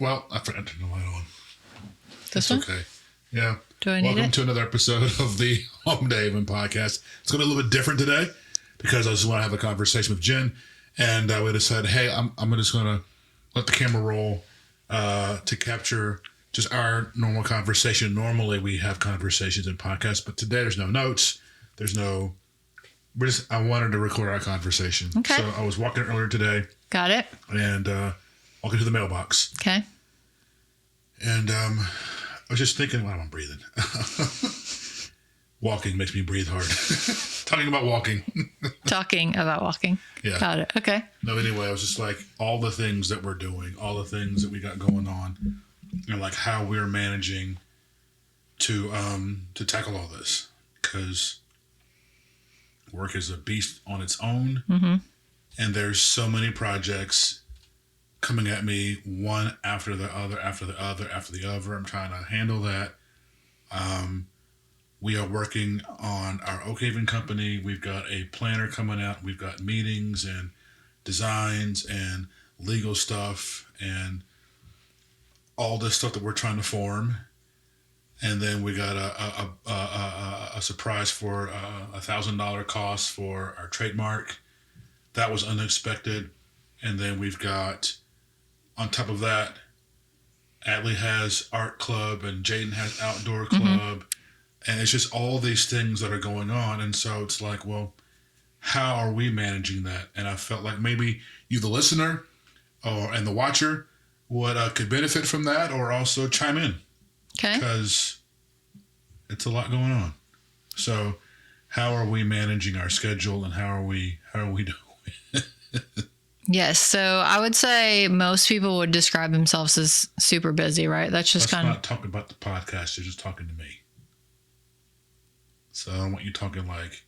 Well, I forgot to turn the light on. This one? Okay. Yeah. Do I need Welcome it? to another episode of the Home Day Even podcast. It's going to be a little bit different today because I just want to have a conversation with Jen. And we decided, hey, I'm just going to let the camera roll to capture just our normal conversation. Normally we have conversations in podcasts, but today there's no notes. I wanted to record our conversation. Okay. So I was walking earlier today. Got it. And walking to the mailbox. Okay. And I was just thinking, wow, I'm breathing. Walking makes me breathe hard. Talking about walking. Talking about walking. Yeah. Got it. Okay. No, anyway, I was just like, all the things that we're doing, all the things that we got going on, and like how we're managing to tackle all this. Because work is a beast on its own. Mm-hmm. And there's so many projects coming at me, one after the other, after the other, after the other. I'm trying to handle that. We are working on our Oak Haven company. We've got a planner coming out. We've got meetings and designs and legal stuff and all this stuff that we're trying to form. And then we got a surprise for $1,000 cost for our trademark. That was unexpected. And then we've got, on top of that, Adley has art club and Jaden has outdoor club. Mm-hmm. And it's just all these things that are going on. And so it's like, well, how are we managing that? And I felt like maybe you, the listener and the watcher, would could benefit from that or also chime in. Okay. Because it's a lot going on. So how are we managing our schedule and how are we doing? Yes. So I would say most people would describe themselves as super busy, right? That's just kind of. Not talking about the podcast. You're just talking to me. So I don't want you talking like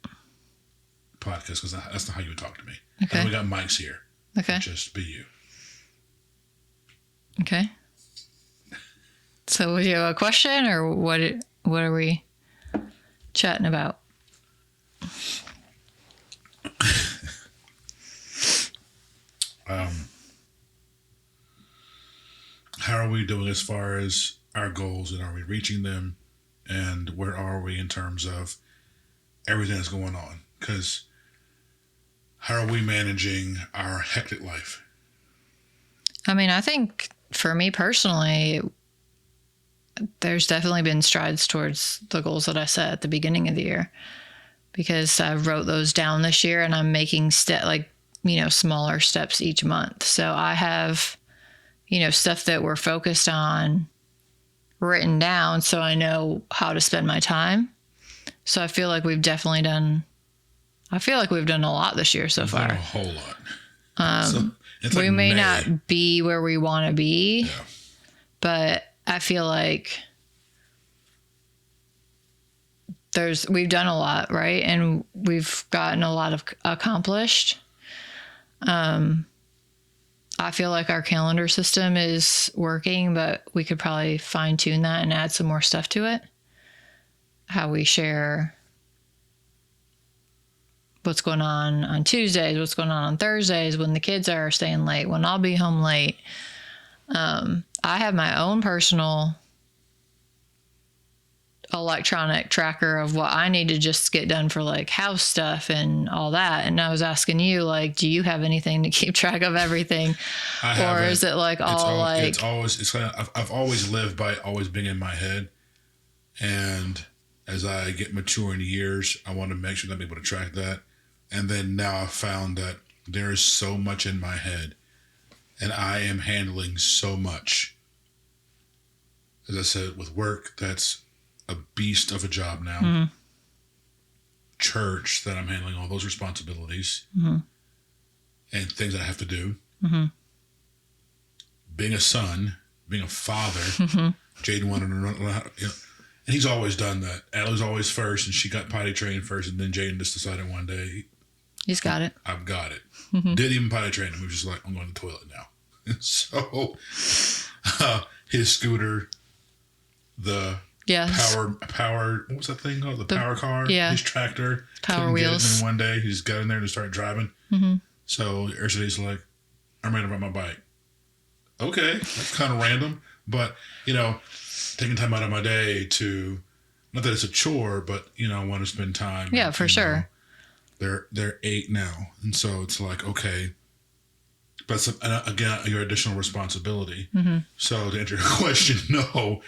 podcast because that's not how you would talk to me. Okay. And we got mics here. Okay. Just be you. Okay. So, would you have a question, or what are we chatting about? How are we doing as far as our goals, and are we reaching them? And where are we in terms of everything that's going on? Because how are we managing our hectic life? I mean, I think for me personally, there's definitely been strides towards the goals that I set at the beginning of the year, because I wrote those down this year and I'm making smaller steps each month. So I have, stuff that we're focused on written down so I know how to spend my time. So I feel like we've definitely done a lot this year so far. A whole lot. We may not be where we want to be, but I feel like we've done a lot, right? And we've gotten a lot of accomplished. I feel like our calendar system is working, but we could probably fine tune that and add some more stuff to it. How we share what's going on Tuesdays, what's going on Thursdays, when the kids are staying late, when I'll be home late. I have my own personal electronic tracker of what I need to just get done for like house stuff and all that. And I was asking you, like, do you have anything to keep track of everything? Or is it like I've always lived by always being in my head. And as I get mature in years, I want to make sure that I'm able to track that. And then now I've found that there is so much in my head and I am handling so much. As I said, with work, that's a beast of a job now. Mm-hmm. Church, that I'm handling all those responsibilities. Mm-hmm. And things that I have to do. Mm-hmm. Being a son, being a father. Mm-hmm. Jaden wanted to run, and he's always done that. Adley's always first, and she got potty trained first, and then Jaden just decided one day, he's got it. I've got it. Mm-hmm. Didn't even potty train him. He was just like, I'm going to the toilet now. And so his scooter, the power, what was that thing called? The power car? Yeah. His tractor. Power wheels. And then one day he just got in there and started driving. Mm-hmm. So Ursula's like, I'm ready to ride my bike. okay, that's kind of random. But, taking time out of my day to, not that it's a chore, but, I want to spend time. Yeah, for sure. They're 8 now. And so it's like, okay, but again, your additional responsibility. Mm-hmm. So to answer your question, no.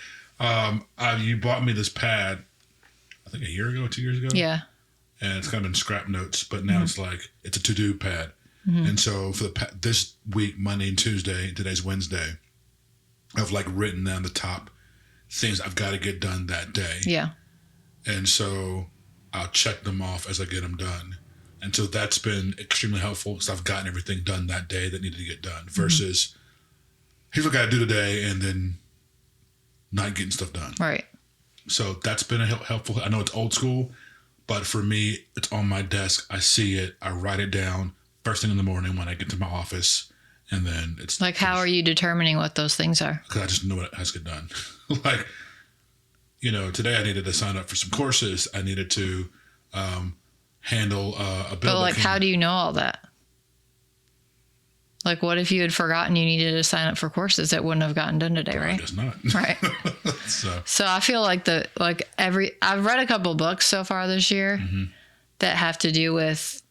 You bought me this pad, I think a year ago, 2 years ago. Yeah. And it's kind of been scrap notes, but now it's like, it's a to-do pad. Mm-hmm. And so for this week, Monday and Tuesday, today's Wednesday, I've like written down the top things I've got to get done that day. Yeah. And so I'll check them off as I get them done. And so that's been extremely helpful because I've gotten everything done that day that needed to get done versus here's what I got to do today and then not getting stuff done. Right. So that's been helpful. I know it's old school, but for me, it's on my desk. I see it. I write it down first thing in the morning when I get to my office. And then it's like, how are you determining what those things are? Because I just know what has to get done. Like, today I needed to sign up for some courses. I needed to handle a bill. But like, how do you know all that? Like, what if you had forgotten you needed to sign up for courses that wouldn't have gotten done today, right? I guess not. Right. So I feel like I've read a couple books so far this year that have to do with,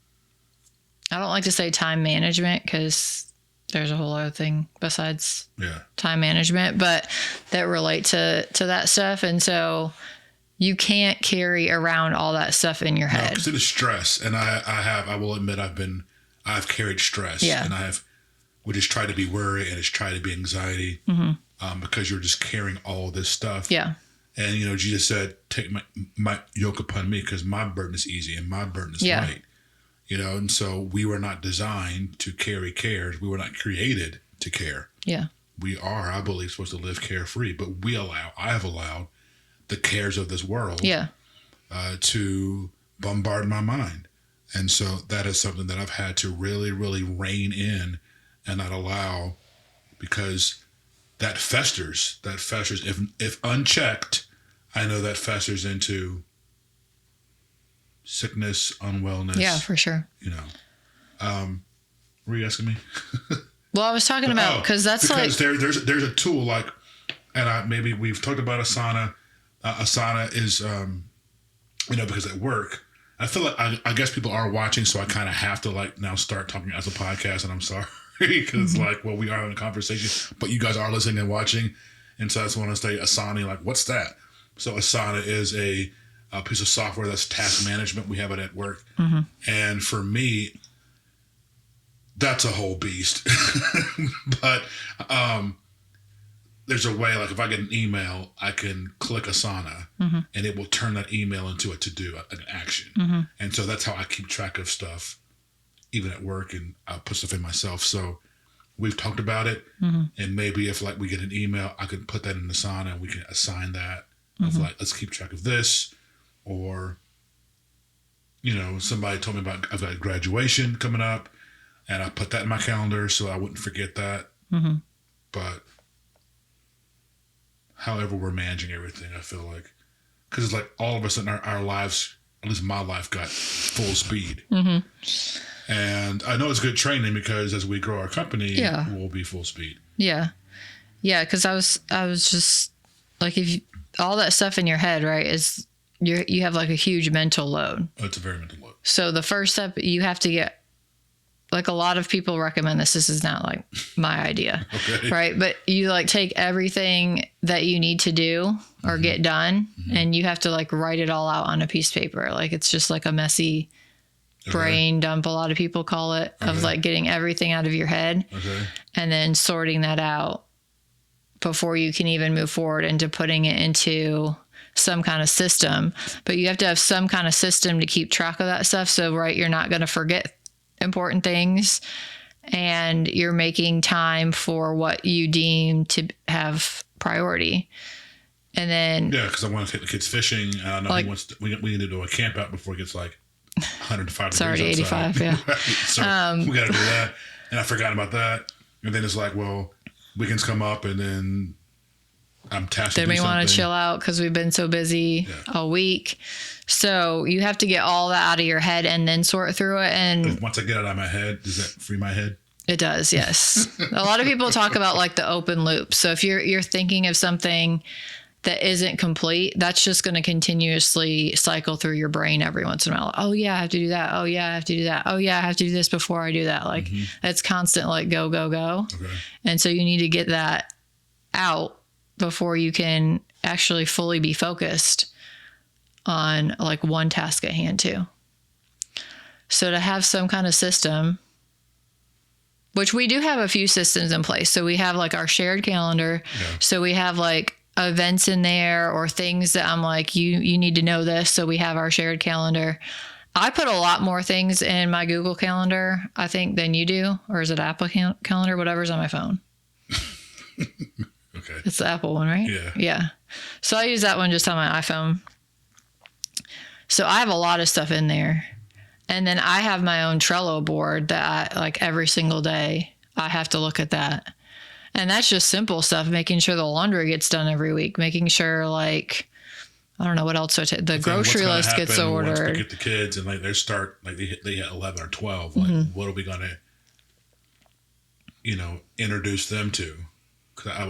I don't like to say time management because there's a whole other thing besides time management, but that relate to that stuff. And so you can't carry around all that stuff in your head. Because it is stress. And I will admit I've carried stress. Yeah. And we just try to be worry and it's try to be anxiety because you're just carrying all this stuff. Yeah. And, Jesus said, take my yoke upon me because my burden is easy and my burden is light. And so we were not designed to carry cares. We were not created to care. Yeah. We are, I believe, supposed to live carefree, but I have allowed the cares of this world to bombard my mind. And so that is something that I've had to really, really rein in and not allow, because that festers. If unchecked, I know that festers into sickness, unwellness. Yeah, for sure. Were you asking me? Well, I was talking about because there's a tool like, and maybe we've talked about Asana. Asana is, because at work, I feel like I guess people are watching, so I kind of have to like now start talking as a podcast, and I'm sorry because we are having a conversation, but you guys are listening and watching, and so I just want to say Asana, like, what's that? So Asana is a piece of software that's task management. We have it at work. And for me, that's a whole beast. But there's a way, like if I get an email, I can click Asana and it will turn that email into a to-do, an action. And so that's how I keep track of stuff, even at work, and I put stuff in myself. So we've talked about it. And maybe if like we get an email, I can put that in Asana and we can assign that of like, let's keep track of this. Or, somebody told me about, I've got graduation coming up and I put that in my calendar so I wouldn't forget that. But however we're managing everything, I feel like, because it's like all of a sudden our lives, at least my life, got full speed. And I know it's good training because as we grow our company, we'll be full speed. Yeah. Yeah. Cause I was just like, if you, all that stuff in your head, right, is you have like a huge mental load. Oh, it's a very mental load. So the first step you have to get, like a lot of people recommend this. This is not like my idea, right? But you like take everything that you need to do or get done and you have to like write it all out on a piece of paper. Like it's just like a messy brain dump, a lot of people call it, of like getting everything out of your head and then sorting that out before you can even move forward into putting it into some kind of system. But you have to have some kind of system to keep track of that stuff. So, right, you're not going to forget important things and you're making time for what you deem to have priority. And then... Yeah, because I want to take the kids fishing. I know like, we need to do a camp out before it gets like 105 degrees. It's already 85, yeah. So we got to do that. And I forgot about that. And then it's like, well, weekends come up and then I'm tasked then we want to chill out because we've been so busy all week. So you have to get all that out of your head and then sort through it. And once I get it out of my head, does that free my head? It does, yes. A lot of people talk about like the open loop. So if you're thinking of something that isn't complete, that's just going to continuously cycle through your brain every once in a while. Oh yeah, I have to do that. Oh yeah, I have to do that. Oh yeah, I have to do this before I do that. Like it's constant, like go, go, go. Okay. And so you need to get that out before you can actually fully be focused on like one task at hand too. So to have some kind of system, which we do have a few systems in place. So we have like our shared calendar. Yeah. So we have like events in there or things that I'm like, you need to know this. So we have our shared calendar. I put a lot more things in my Google Calendar, I think, than you do. Or is it Apple Calendar? Whatever's on my phone. Okay. It's the Apple one, right? Yeah. Yeah. So I use that one just on my iPhone. So I have a lot of stuff in there. And then I have my own Trello board that I, like every single day, I have to look at that. And that's just simple stuff, making sure the laundry gets done every week, making sure like, I don't know what else. The grocery list gets ordered. Once we get the kids and like they start, like they hit 11 or 12, like what are we going to, introduce them to? Because I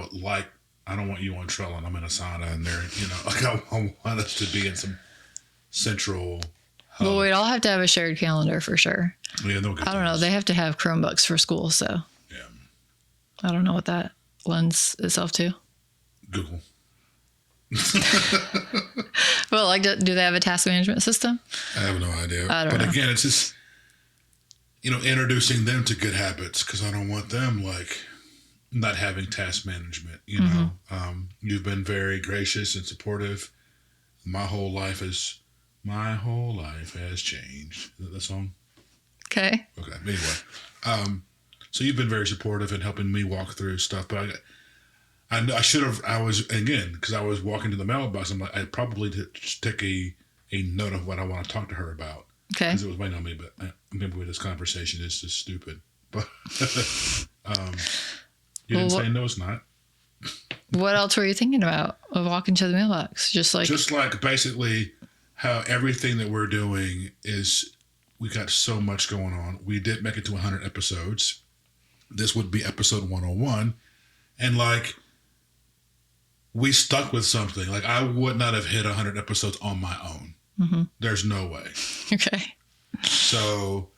don't want you on Trello and I'm in a sauna and they're, like I want us to be in some central hub. Well, we'd all have to have a shared calendar for sure. Yeah, they'll get I don't know. They have to have Chromebooks for school, so yeah. I don't know what that lends itself to. Google. Well, like, do they have a task management system? I have no idea. I don't know. Again, it's just, introducing them to good habits because I don't want them like not having task management. You've been very gracious and supportive. My whole life has changed. Is that the song? Okay. Okay. Anyway, so you've been very supportive in helping me walk through stuff, but I should have. I was again because I was walking to the mailbox. I'm like, I probably take a note of what I want to talk to her about. Okay. Because it was waiting on me, but maybe this conversation is just stupid. But you didn't say no, it's not. What else were you thinking about of walking to the mailbox? Just like basically how everything that we're doing is, we got so much going on. We did make it to 100 episodes. This would be episode 101. And like, we stuck with something. Like I would not have hit 100 episodes on my own. Mm-hmm. There's no way. Okay. So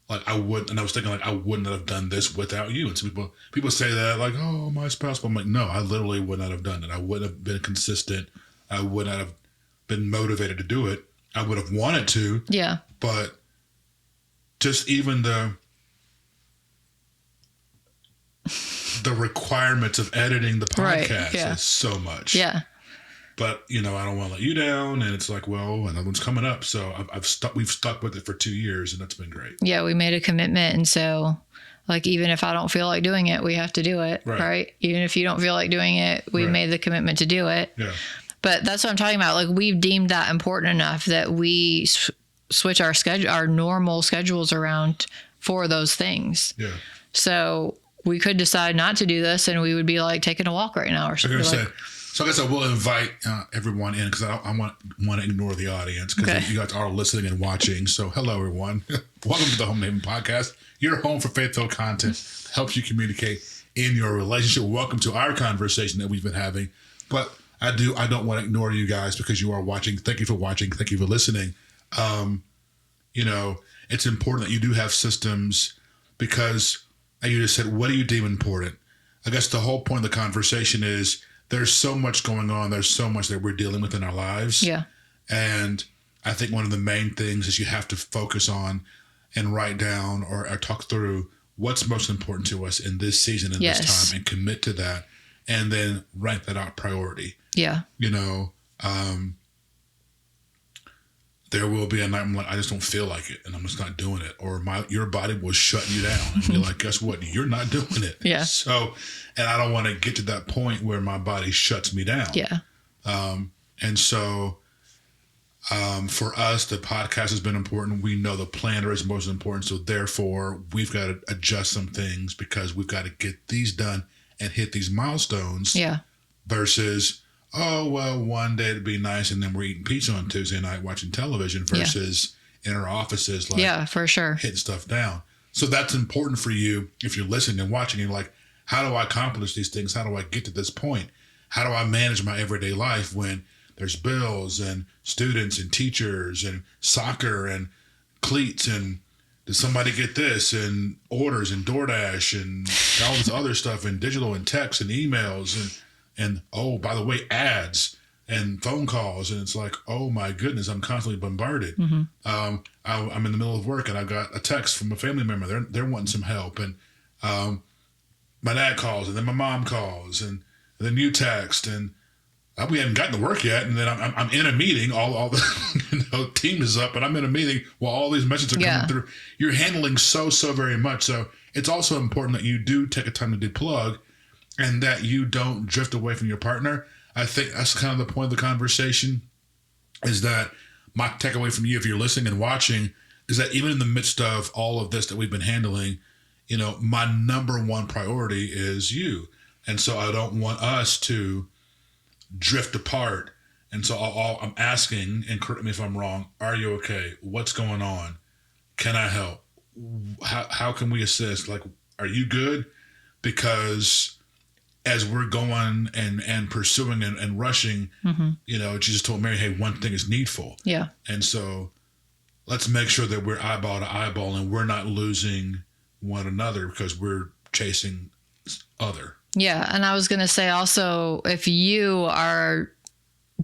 like I was thinking like I wouldn't have done this without you. And so people say that like, oh, my spouse. But I'm like, no, I literally would not have done it. I wouldn't have been consistent. I would not have been motivated to do it. I would have wanted to. Yeah. But just even the requirements of editing the podcast is so much. Yeah. But, I don't want to let you down. And it's like, well, another one's coming up. So we've stuck with it for 2 years and that's been great. Yeah. We made a commitment. And so like, even if I don't feel like doing it, we have to do it. Right. Even if you don't feel like doing it, we made the commitment to do it. Yeah. But that's what I'm talking about. Like we've deemed that important enough that we switch our normal schedules around for those things. Yeah. So we could decide not to do this and we would be like taking a walk right now or something. So I guess I will invite everyone in because I want to ignore the audience because you guys are listening and watching. So hello, everyone. Welcome to the Home Haven Podcast. Your home for faith-filled content helps you communicate in your relationship. Welcome to our conversation that we've been having. But I don't want to ignore you guys because you are watching. Thank you for watching. Thank you for listening. It's important that you do have systems because you just said, what do you deem important? I guess the whole point of the conversation is there's so much going on. There's so much that we're dealing with in our lives. Yeah. And I think one of the main things is you have to focus on and write down or talk through what's most important to us in this season and this time and commit to that and then rank that out priority. Yeah. There will be a night I'm like, I just don't feel like it and I'm just not doing it. Or your body will shut you down. And you're like, guess what? You're not doing it. Yeah. So, and I don't want to get to that point where my body shuts me down. Yeah. And so for us, the podcast has been important. We know the planner is most important. So therefore, we've got to adjust some things because we've got to get these done and hit these milestones. Yeah. Versus, oh, well, one day it'd be nice and then we're eating pizza on Tuesday night watching television versus in our offices like for sure hitting stuff down. So that's important for you if you're listening and watching. You're like, how do I accomplish these things? How do I get to this point? How do I manage my everyday life when there's bills and students and teachers and soccer and cleats and did somebody get this and orders and DoorDash and all this other stuff and digital and text and emails and oh, by the way, ads and phone calls. And it's like, oh my goodness, I'm constantly bombarded. I'm in the middle of work and I got a text from a family member. They're wanting some help. And my dad calls and then my mom calls and then you text and we haven't gotten to work yet. And then I'm in a meeting, all the team is up and I'm in a meeting while all these messages are coming through. You're handling so very much. So it's also important that you do take a time to deplug and that you don't drift away from your partner. I think that's kind of the point of the conversation, is that my takeaway from you, if you're listening and watching, is that even in the midst of all of this that we've been handling, my number one priority is you. And so I don't want us to drift apart. And so I'm asking, and correct me if I'm wrong, are you okay? What's going on? Can I help? How can we assist? Like, are you good? Because as we're going and pursuing and rushing, Jesus told Mary, hey, one thing is needful. Yeah. And so let's make sure that we're eyeball to eyeball and we're not losing one another because we're chasing other. Yeah. And I was going to say also, if you are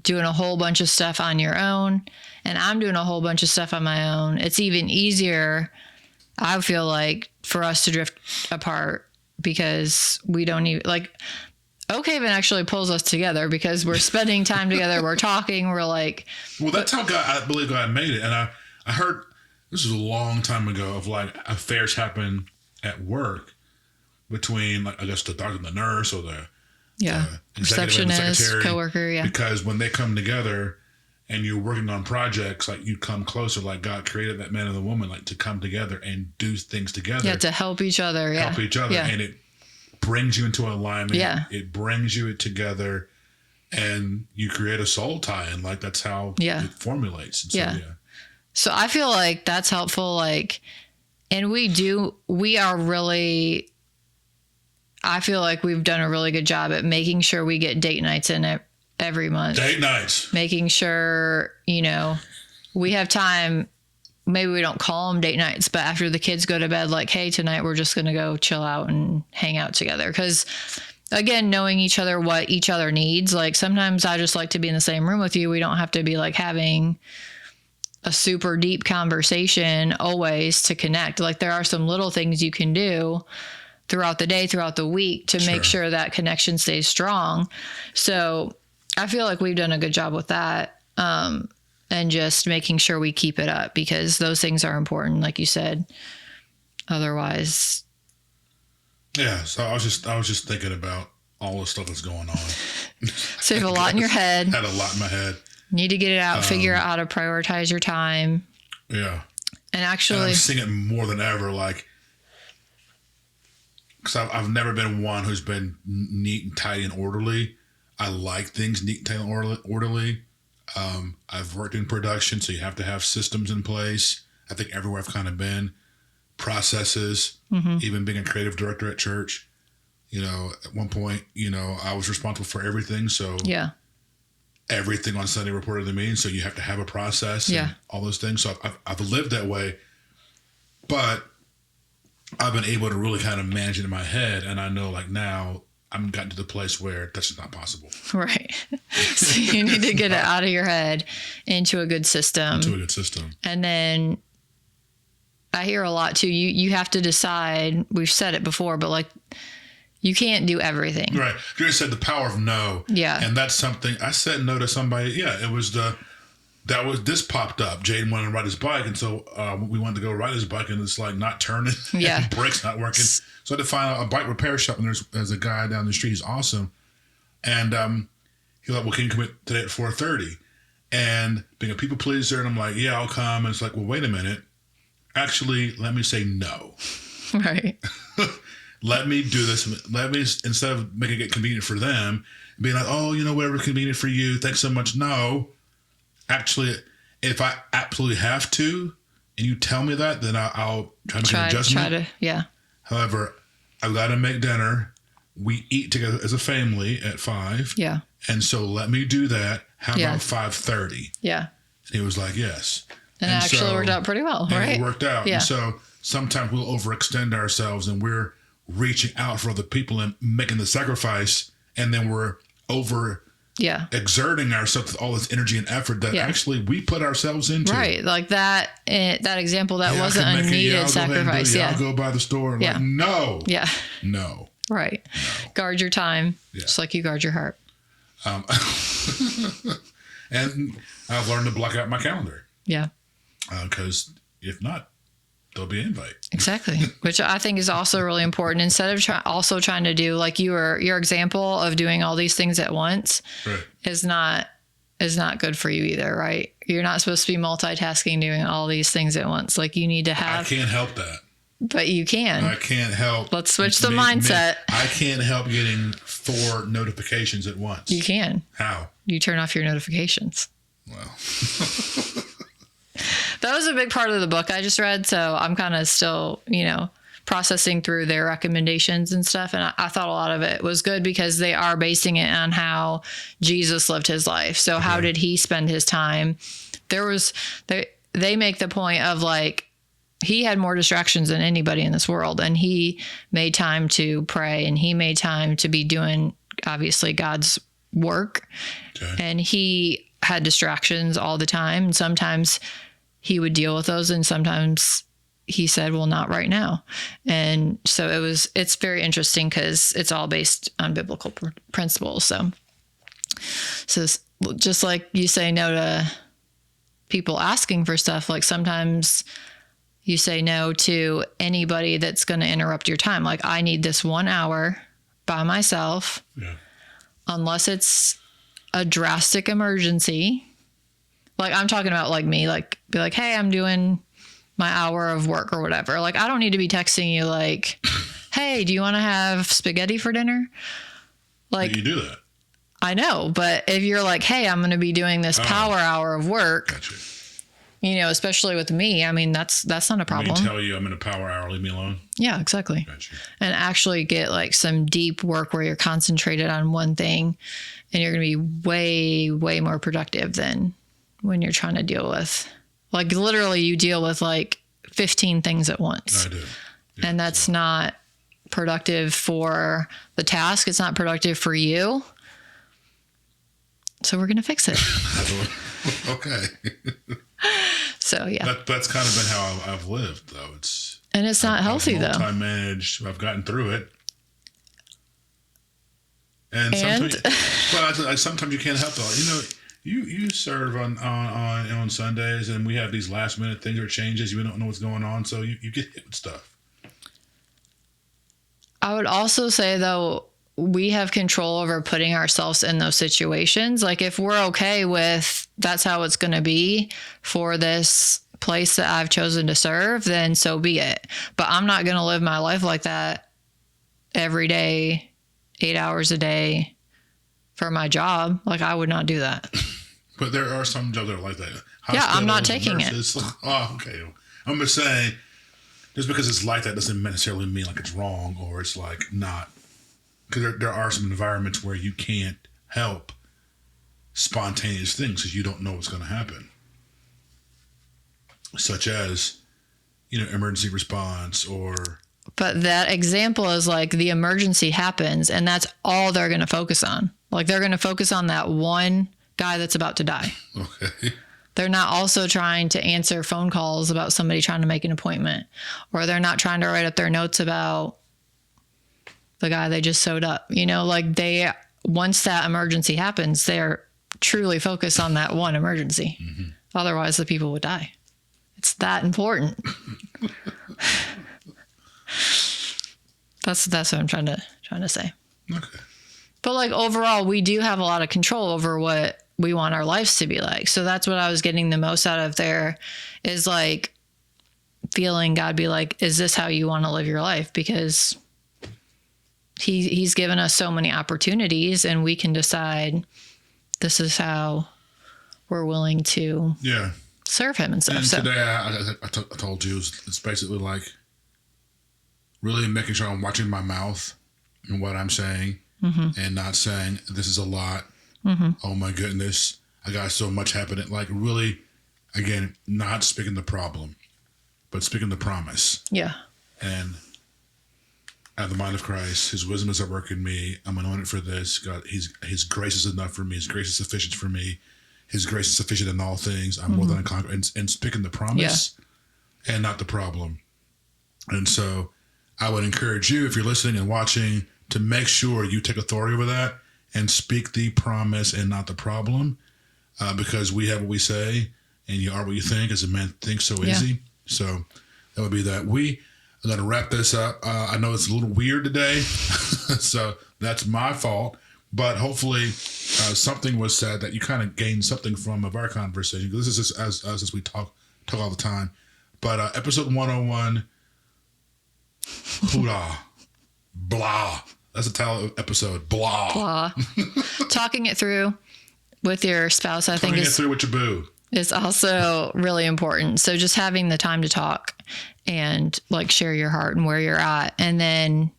doing a whole bunch of stuff on your own and I'm doing a whole bunch of stuff on my own, it's even easier, I feel like, for us to drift apart because we don't even Oak Haven actually pulls us together because we're spending time together. We're talking. We're like, well, that's how I believe God made it. And I heard this was a long time ago of affairs happen at work between I guess the doctor and the nurse or the receptionist, coworker. Yeah. Because when they come together and you're working on projects, you come closer, God created that man and the woman, to come together and do things together. Yeah. To help each other. Yeah. Help each other. Yeah. And it brings you into alignment. Yeah. It brings you together and you create a soul tie. And that's how it formulates. And so, So I feel like that's helpful. And we are really, I feel like we've done a really good job at making sure we get date nights in every month. Date nights. Making sure, we have time. Maybe we don't call them date nights, but after the kids go to bed, hey, tonight we're just going to go chill out and hang out together. Because again, knowing each other, what each other needs. Sometimes I just like to be in the same room with you. We don't have to be having a super deep conversation always to connect. There are some little things you can do throughout the day, throughout the week to make sure that connection stays strong. So I feel like we've done a good job with that. And just making sure we keep it up because those things are important, like you said. Otherwise. Yeah. So I was just thinking about all the stuff that's going on. So you have a lot in your head. Had a lot in my head. Need to get it out, figure out how to prioritize your time. Yeah. And actually. And I'm seeing it more than ever, because I've never been one who's been neat and tidy and orderly. I like things neat, tidy, and orderly. I've worked in production, so you have to have systems in place. I think everywhere I've kind of been, processes, even being a creative director at church, at one point, I was responsible for everything. So everything on Sunday reported to me. So you have to have a process and all those things. So I've lived that way, but I've been able to really kind of manage it in my head. And I know now I'm gotten to the place where that's just not possible. Right. So you need to get it out of your head into a good system. And then I hear a lot too. You have to decide, we've said it before, but you can't do everything. Right. You said the power of no. Yeah. And that's something I said no to somebody. Yeah. It was this popped up. Jaden wanted to ride his bike. And so we wanted to go ride his bike and it's not turning. Yeah. Brakes not working. So I had to find a bike repair shop and there's a guy down the street. He's awesome. And he's like, well, can you come today at 4:30? And being a people pleaser. And I'm like, yeah, I'll come. And it's like, well, wait a minute. Actually, let me say no. Right. Let me do this. Let me, instead of making it convenient for them, being like, oh, whatever's convenient for you. Thanks so much. No. Actually, if I absolutely have to, and you tell me that, then I'll try to make an adjustment. Yeah. However, I've got to make dinner. We eat together as a family at 5. Yeah. And so let me do that. How Yeah. about 5:30? Yeah. And he was like, yes. And it actually worked out pretty well, right? It worked out. Yeah. And so sometimes we'll overextend ourselves and we're reaching out for other people and making the sacrifice. And then we're exerting ourselves with all this energy and effort that actually we put ourselves into. Right. Like that example, that wasn't a needed sacrifice. I'll go by the store. Like, no. Yeah. No. Right. No. Guard your time. Just like you guard your heart. And I've learned to block out my calendar. Yeah. Because if not, there'll be an invite. Exactly. Which I think is also really important. Instead of trying to do like your example of doing all these things at once is not good for you either, right? You're not supposed to be multitasking, doing all these things at once. Like you need to have. I can't help that. But you can. I can't help. Let's switch the mindset. I can't help getting 4 notifications at once. You can. How? You turn off your notifications. Well. That was a big part of the book I just read. So I'm kind of still, processing through their recommendations and stuff. And I thought a lot of it was good because they are basing it on how Jesus lived his life. So how did he spend his time? They make the point of like, he had more distractions than anybody in this world. And he made time to pray and he made time to be doing, obviously, God's work. Okay. And he had distractions all the time. And sometimes he would deal with those. And sometimes he said, well, not right now. And so it's very interesting because it's all based on biblical principles. So just like you say no to people asking for stuff, like sometimes you say no to anybody that's going to interrupt your time. Like, I need this 1 hour by myself, unless it's a drastic emergency. Like, I'm talking about like me, like be like, hey, I'm doing my hour of work or whatever. Like, I don't need to be texting you like, hey, do you want to have spaghetti for dinner? Like, but you do that. I know. But if you're like, hey, I'm going to be doing this power hour of work. Gotcha. Especially with me, I mean, that's not a problem. Let me tell you, I'm in a power hour, leave me alone. Yeah, exactly. Gotcha. And actually get like some deep work where you're concentrated on one thing and you're going to be way, way more productive than when you're trying to deal with, like, literally you deal with like 15 things at once. I do. Yeah, and that's not productive for the task. It's not productive for you. So we're going to fix it. Okay. So, yeah. That's kind of been how I've lived, though. And it's not healthy, though. Time managed. I've gotten through it. And sometimes you can't help it. You serve on Sundays, and we have these last minute things or changes. You don't know what's going on, so you get hit with stuff. I would also say, though, we have control over putting ourselves in those situations. Like, if we're okay with that's how it's going to be for this place that I've chosen to serve, then so be it. But I'm not going to live my life like that every day, 8 hours a day for my job. Like, I would not do that. But there are some jobs that are like that. I'm not taking it. Oh, okay. I'm just saying, just because it's like that doesn't necessarily mean like it's wrong or it's like not. Because there are some environments where you can't help spontaneous things because you don't know what's going to happen. Such as, emergency response or... But that example is like the emergency happens and that's all they're going to focus on. Like, they're going to focus on that one guy that's about to die. Okay. They're not also trying to answer phone calls about somebody trying to make an appointment, or they're not trying to write up their notes about the guy they just sewed up. Once that emergency happens, they're truly focused on that one emergency. Mm-hmm. Otherwise, the people would die. It's that important. That's what I'm trying to say. Okay. But like, overall, we do have a lot of control over what we want our lives to be like. So that's what I was getting the most out of there, is like feeling God be like, is this how you want to live your life? Because he's given us so many opportunities and we can decide this is how we're willing to serve him and stuff. And so today I told you it's basically like really making sure I'm watching my mouth and what I'm saying and not saying this is a lot. Oh my goodness, I got so much happening. Like really, again, not speaking the problem, but speaking the promise. Yeah. And I have the mind of Christ. His wisdom is at work in me. I'm anointed for this. God, His grace is enough for me. His grace is sufficient for me. His grace is sufficient in all things. I'm more than a conqueror. And speaking the promise and not the problem. And so I would encourage you, if you're listening and watching, to make sure you take authority over that and speak the promise and not the problem. Because we have what we say and you are what you think, as a man thinks, so is he. So that would be that. We are going to wrap this up. I know it's a little weird today, so that's my fault. But hopefully something was said that you kind of gained something from of our conversation. This is just as we talk all the time. But episode 101, hoorah, blah. That's the title of the episode, blah. Blah. Talking it through with your spouse, I think, Talking it through with your boo. is also really important. So just having the time to talk and like share your heart and where you're at, and then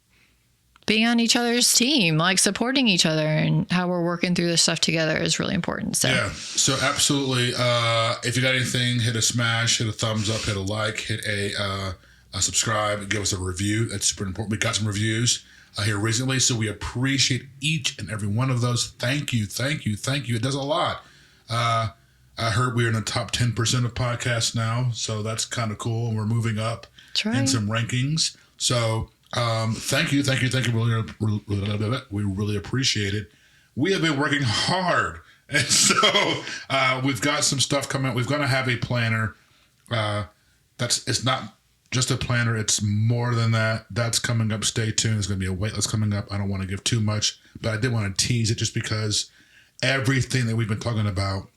being on each other's team, like supporting each other and how we're working through this stuff together is really important. So yeah, so absolutely. If you got anything, hit a smash, hit a thumbs up, hit a like, hit a subscribe, give us a review. That's super important. We got some reviews here recently, so we appreciate each and every one of those. Thank you. It does a lot. I heard we're in the top 10% of podcasts now, so that's kind of cool. And we're moving up in some rankings. So thank you. We really appreciate it. We have been working hard. And so we've got some stuff coming. We're going to have a planner. It's not just a planner. It's more than that. That's coming up. Stay tuned. There's going to be a waitlist coming up. I don't want to give too much, but I did want to tease it just because everything that we've been talking about,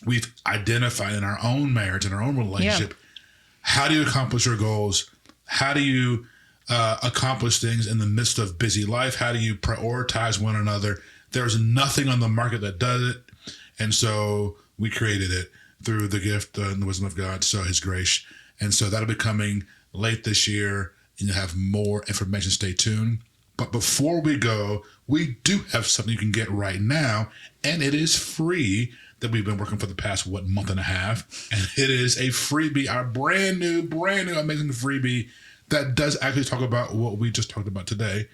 we've identified in our own marriage, in our own relationship. Yeah. How do you accomplish your goals? How do you accomplish things in the midst of busy life? How do you prioritize one another? There's nothing on the market that does it. And so we created it through the gift and the wisdom of God, so His grace. And so that'll be coming late this year, and you'll have more information. Stay tuned. But before we go, we do have something you can get right now, and it is free, that we've been working for the past, month and a half. And it is a freebie, our brand new amazing freebie that does actually talk about what we just talked about today.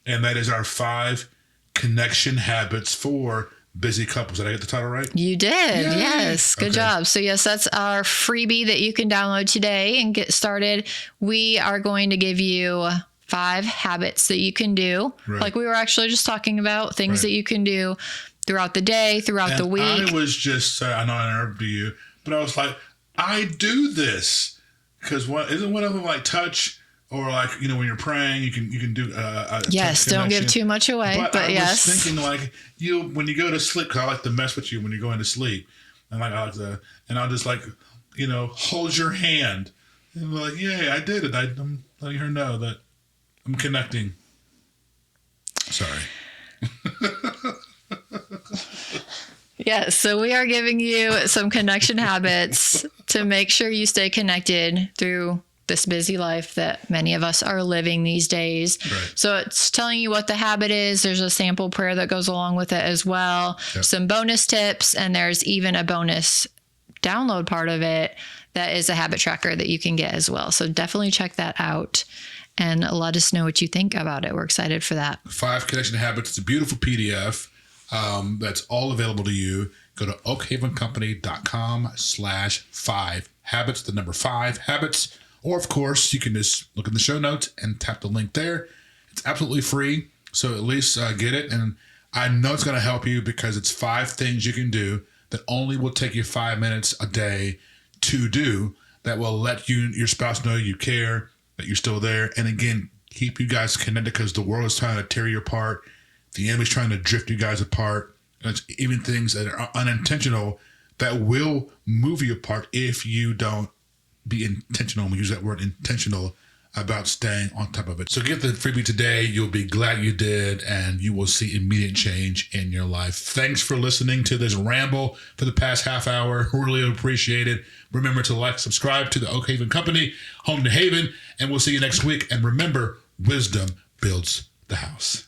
And that is our 5 connection habits for busy couples. Did I get the title right? You did. Yay. Yes. Good job. So yes, that's our freebie that you can download today and get started. We are going to give you 5 habits that you can do. Right. Like we were actually just talking about, things that you can do throughout the day, throughout the week. I was just, I know I interrupted you, but I was like, I do this. Because isn't one of them like touch, or like, when you're praying, you can do yes, don't give too much away, but yes. I was thinking like when you go to sleep, because I like to mess with you when you're going to sleep, and like I'll just like, hold your hand, and be like, yeah, I did it. I'm letting her know that I'm connecting. Sorry. Yes, so we are giving you some connection habits to make sure you stay connected through this busy life that many of us are living these days. Right. So it's telling you what the habit is. There's a sample prayer that goes along with it as well. Yep. Some bonus tips, and there's even a bonus download part of it that is a habit tracker that you can get as well. So definitely check that out and let us know what you think about it. We're excited for that. 5 connection habits. It's a beautiful PDF. That's all available to you. Go to oakhavenccompany.com/5 habits, the number 5 habits. Or, of course, you can just look in the show notes and tap the link there. It's absolutely free, so at least get it. And I know it's going to help you because it's 5 things you can do that only will take you 5 minutes a day to do, that will let your spouse know you care, that you're still there. And again, keep you guys connected, because the world is trying to tear you apart. The enemy's trying to drift you guys apart. And it's even things that are unintentional that will move you apart if you don't be intentional. We use that word intentional about staying on top of it. So get the freebie today. You'll be glad you did, and you will see immediate change in your life. Thanks for listening to this ramble for the past half hour. Really appreciate it. Remember to like, subscribe to the Oak Haven Company, Home to Haven, and we'll see you next week. And remember, wisdom builds the house.